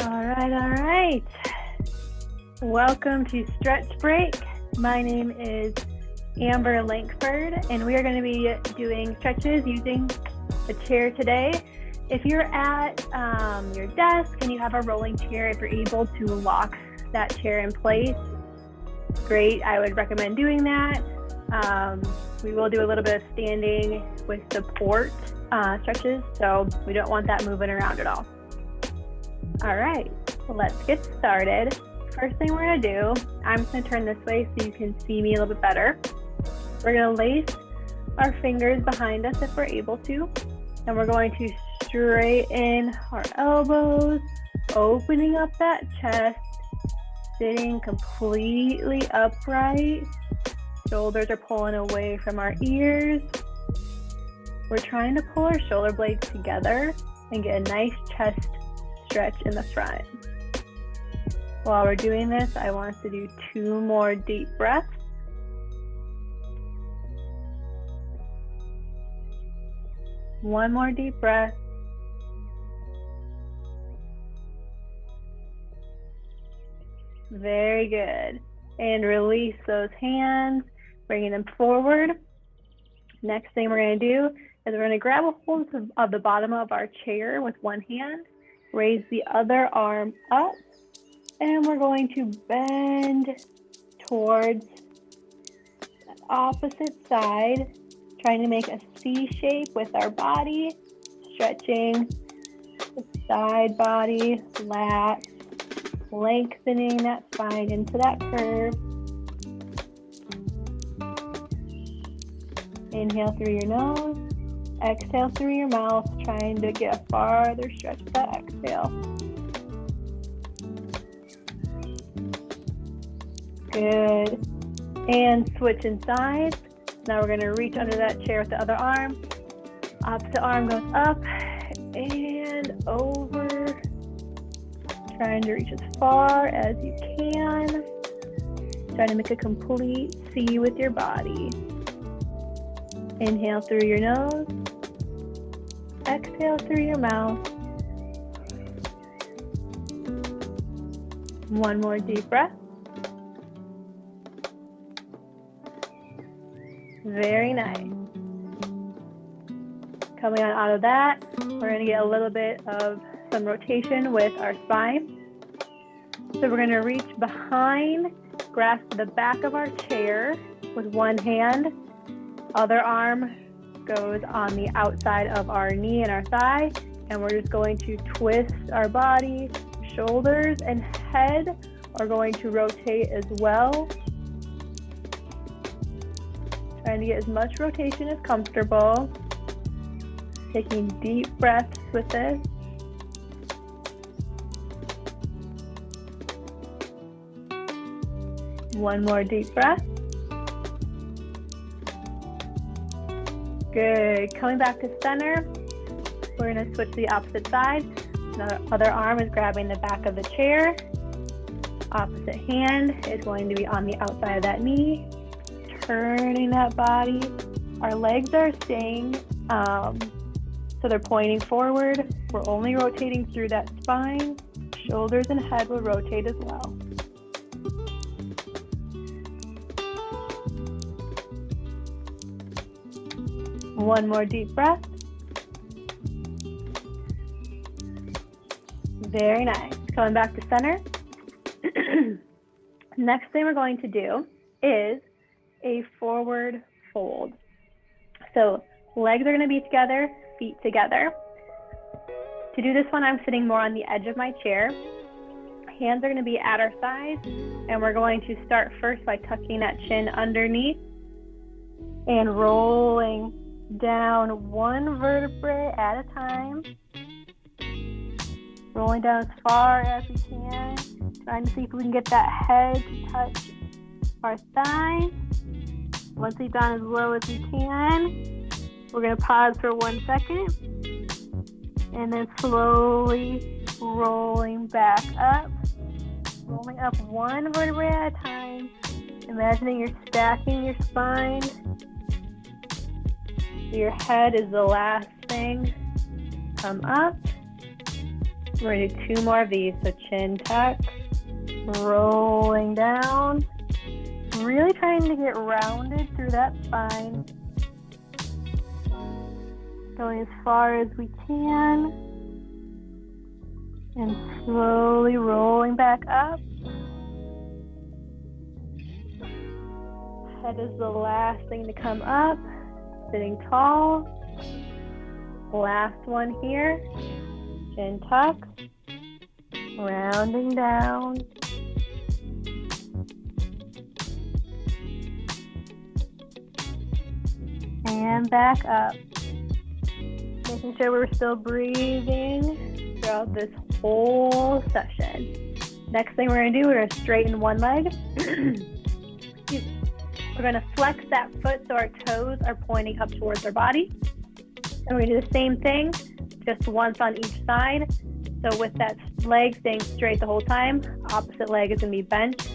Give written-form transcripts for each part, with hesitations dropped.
All right. Welcome to Stretch Break. My name is Amber Lankford, and we are going to be doing stretches using a chair today. If you're at your desk and you have a rolling chair, if you're able to lock that chair in place, great. I would recommend doing that. We will do a little bit of standing with support stretches, so we don't want that moving around at all. All right, let's get started. First thing we're going to do, I'm just going to turn this way so you can see me a little bit better. We're going to lace our fingers behind us if we're able to, and we're going to straighten our elbows, opening up that chest, sitting completely upright. Shoulders are pulling away from our ears. We're trying to pull our shoulder blades together and get a nice chest stretch in the front. While we're doing this, I want us to do 2 more deep breaths. One more deep breath. Very good. And release those hands, bringing them forward. Next thing we're going to do is we're going to grab a hold of the bottom of our chair with one hand, raise the other arm up, and we're going to bend towards the opposite side, trying to make a C shape with our body, stretching the side body, lats, lengthening that spine into that curve. Inhale through your nose, exhale through your mouth, trying to get a farther stretch with that exhale. Good. And switching sides. Now we're going to reach under that chair with the other arm. Opposite arm goes up and over. Trying to reach as far as you can. Trying to make a complete C with your body. Inhale through your nose. Exhale through your mouth. One more deep breath. Very nice. Coming on out of that, we're going to get a little bit of some rotation with our spine. So we're going to reach behind, grasp the back of our chair with one hand. Other arm goes on the outside of our knee and our thigh, and we're just going to twist our body. Shoulders and head are going to rotate as well. Trying to get as much rotation as comfortable. Taking deep breaths with this. One more deep breath. Good. Coming back to center, we're going to switch to the opposite side. The other arm is grabbing the back of the chair. Opposite hand is going to be on the outside of that knee. Turning that body. Our legs are staying, so they're pointing forward. We're only rotating through that spine. Shoulders and head will rotate as well. One more deep breath. Very nice. Coming back to center. Next thing we're going to do is a forward fold. So legs are going to be together, feet together. To do this one, I'm sitting more on the edge of my chair. Hands are going to be at our sides, and we're going to start first by tucking that chin underneath and rolling down one vertebrae at a time. Rolling down as far as we can. Trying to see if we can get that head to touch our thigh. Once we've gone as low as we can, we're going to pause for 1 second. And then slowly rolling back up. Rolling up one vertebrae at a time. Imagining you're stacking your spine. Your head is the last thing. Come up. We're going to do 2 more of these. So chin tuck, rolling down, really trying to get rounded through that spine. Going as far as we can, and slowly rolling back up. Head is the last thing to come up, sitting tall. Last one here, chin tuck, rounding down. And back up. Making sure we're still breathing throughout this whole session. Next thing we're going to do, we're going to straighten one leg. We're going to flex that foot so our toes are pointing up towards our body. And we're going to do the same thing, just once on each side. So with that leg staying straight the whole time, opposite leg is going to be bent.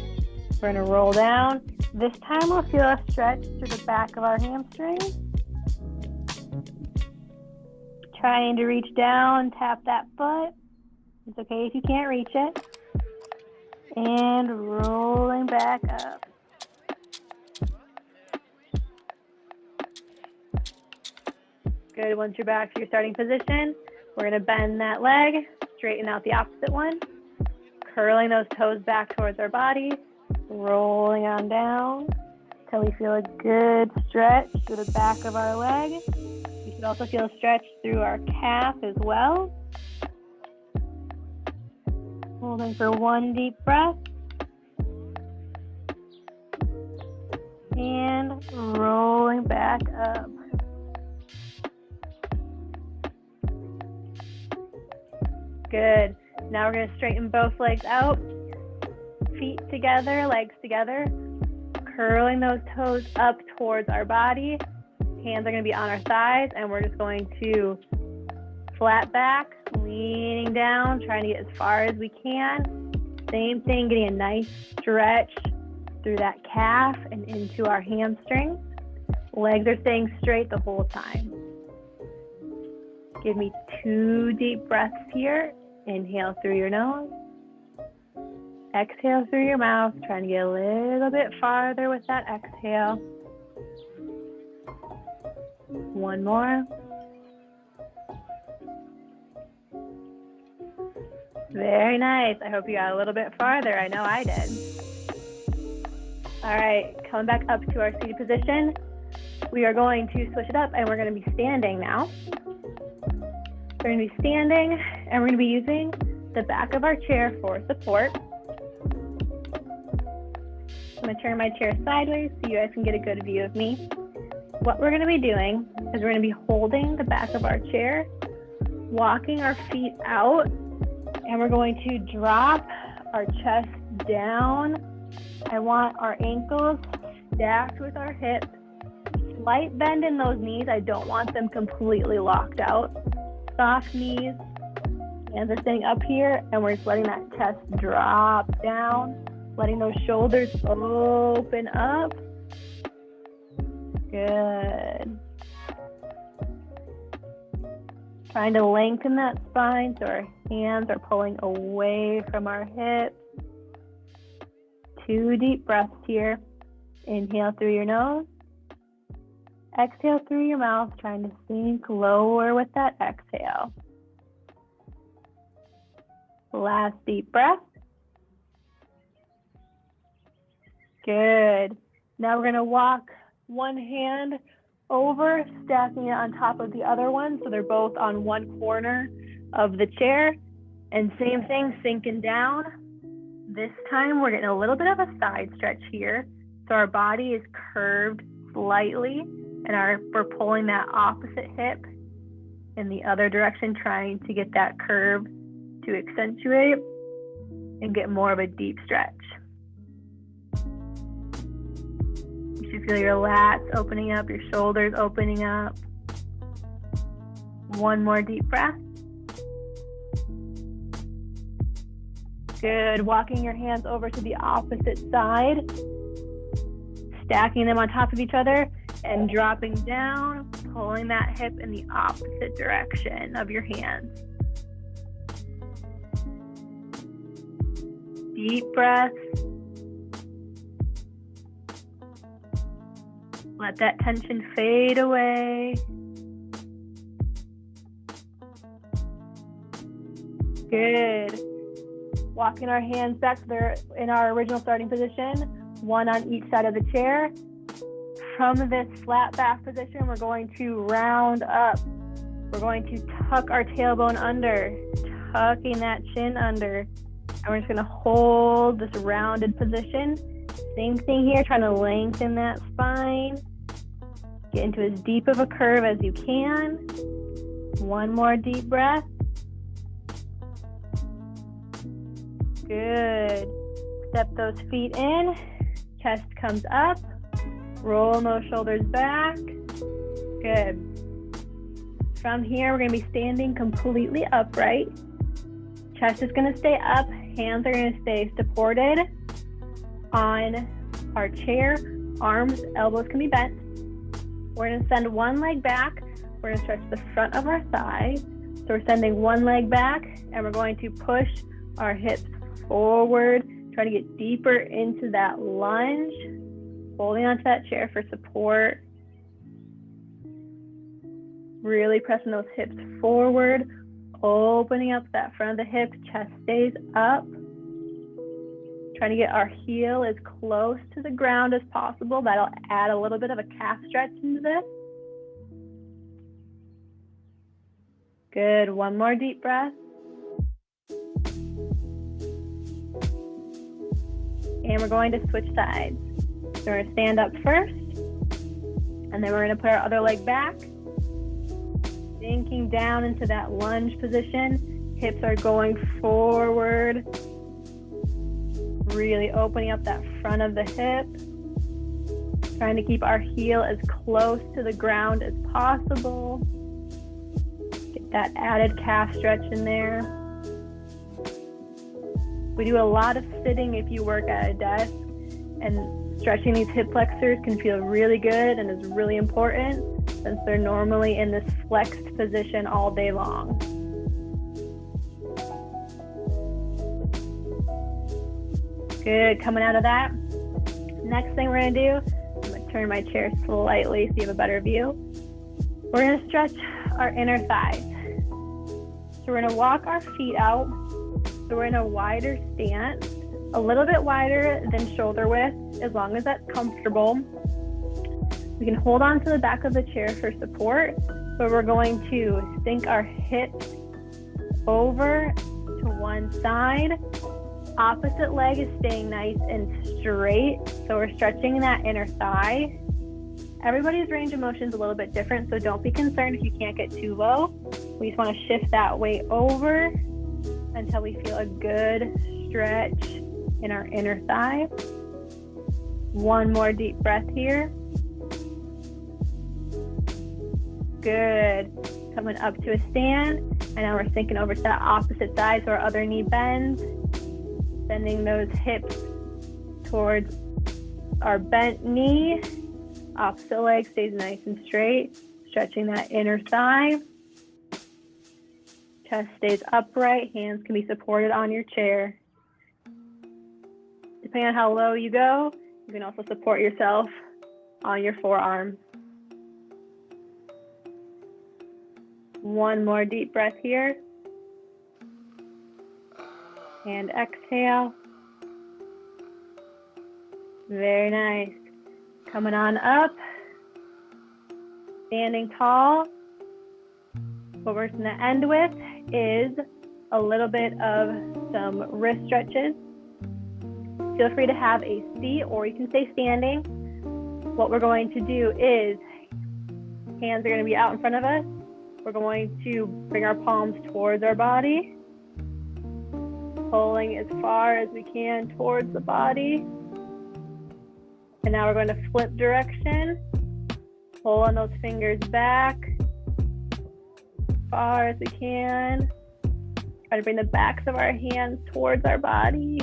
We're going to roll down. This time we'll feel a stretch through the back of our hamstring. Trying to reach down, tap that foot. It's okay if you can't reach it. And rolling back up. Good. Once you're back to your starting position, we're going to bend that leg, straighten out the opposite one, curling those toes back towards our body, rolling on down until we feel a good stretch through the back of our leg. You should also feel a stretch through our calf as well. Holding for one deep breath. And rolling back up. Good. Now we're going to straighten both legs out. Feet together, legs together. Curling those toes up towards our body. Hands are going to be on our thighs, and we're just going to flat back, leaning down, trying to get as far as we can. Same thing, getting a nice stretch through that calf and into our hamstrings. Legs are staying straight the whole time. Give me 2 deep breaths here. Inhale through your nose. Exhale through your mouth. Trying to get a little bit farther with that exhale. One more. Very nice. I hope you got a little bit farther. I know I did. All right, coming back up to our seated position. We are going to switch it up, and we're going to be standing now. We're going to be standing, and we're going to be using the back of our chair for support. I'm going to turn my chair sideways so you guys can get a good view of me. What we're going to be doing is we're going to be holding the back of our chair, walking our feet out, and we're going to drop our chest down. I want our ankles stacked with our hips. Slight bend in those knees. I don't want them completely locked out. Soft knees. Hands are staying up here, and we're just letting that chest drop down. Letting those shoulders open up. Good. Trying to lengthen that spine so our hands are pulling away from our hips. 2 deep breaths here. Inhale through your nose. Exhale through your mouth, trying to sink lower with that exhale. Last deep breath. Good. Now we're going to walk one hand over, stacking it on top of the other one, so they're both on one corner of the chair. And same thing, sinking down. This time we're getting a little bit of a side stretch here. So our body is curved slightly, and we're pulling that opposite hip in the other direction, trying to get that curve to accentuate and get more of a deep stretch. You should feel your lats opening up, your shoulders opening up. One more deep breath. Good. Walking your hands over to the opposite side, stacking them on top of each other and dropping down, pulling that hip in the opposite direction of your hands. deep breaths. Let that tension fade away. Good. Walking our hands back to their, in our original starting position, one on each side of the chair. From this flat back position, we're going to round up. We're going to tuck our tailbone under, tucking that chin under. And we're just going to hold this rounded position. Same thing here, trying to lengthen that spine. Get into as deep of a curve as you can. One more deep breath. Good. Step those feet in. Chest comes up. Roll those shoulders back. Good. From here, we're going to be standing completely upright. Chest is going to stay up. Hands are going to stay supported on our chair. Arms, elbows can be bent. We're going to send one leg back. We're going to stretch the front of our thigh. So we're sending one leg back, and we're going to push our hips forward, trying to get deeper into that lunge, holding onto that chair for support. Really pressing those hips forward, opening up that front of the hips, chest stays up. Trying to get our heel as close to the ground as possible. That'll add a little bit of a calf stretch into this. Good, one more deep breath. And we're going to switch sides. So we're going to stand up first, and then we're going to put our other leg back, sinking down into that lunge position. Hips are going forward, really opening up that front of the hip, trying to keep our heel as close to the ground as possible. Get that added calf stretch in there. We do a lot of sitting if you work at a desk, and stretching these hip flexors can feel really good and is really important since they're normally in this flexed position all day long. Good, coming out of that. Next thing we're gonna do, I'm gonna turn my chair slightly so you have a better view. We're gonna stretch our inner thighs. So we're gonna walk our feet out. So we're in a wider stance, a little bit wider than shoulder width, as long as that's comfortable. We can hold on to the back of the chair for support, but we're going to sink our hips over to one side. Opposite leg is staying nice and straight, so we're stretching that inner thigh. Everybody's range of motion is a little bit different, so don't be concerned if you can't get too low. We just want to shift that weight over until we feel a good stretch in our inner thigh. One more deep breath here. Good. Coming up to a stand, and now we're sinking over to that opposite side, so our other knee bends. Sending those hips towards our bent knee. Opposite leg stays nice and straight, stretching that inner thigh. Chest stays upright, hands can be supported on your chair. Depending on how low you go, you can also support yourself on your forearms. One more deep breath here. And exhale. Very nice. Coming on up. Standing tall. What we're going to end with is a little bit of some wrist stretches. Feel free to have a seat or you can stay standing. What we're going to do is hands are going to be out in front of us. We're going to bring our palms towards our body, pulling as far as we can towards the body. And now we're going to flip direction, pulling those fingers back as far as we can. Try to bring the backs of our hands towards our body.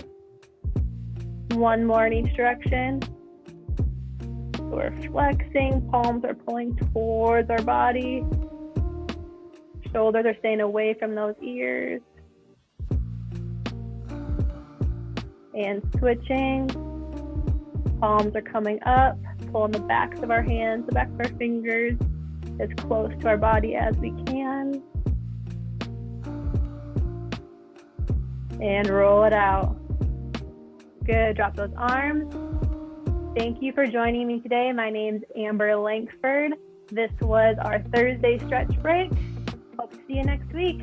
One more in each direction. So we're flexing, palms are pulling towards our body. Shoulders are staying away from those ears. and switching. Palms are coming up, pulling the backs of our hands, the back of our fingers as close to our body as we can. And roll it out. Good, drop those arms. Thank you for joining me today. My name's Amber Lankford. This was our Thursday stretch break. Hope to see you next week.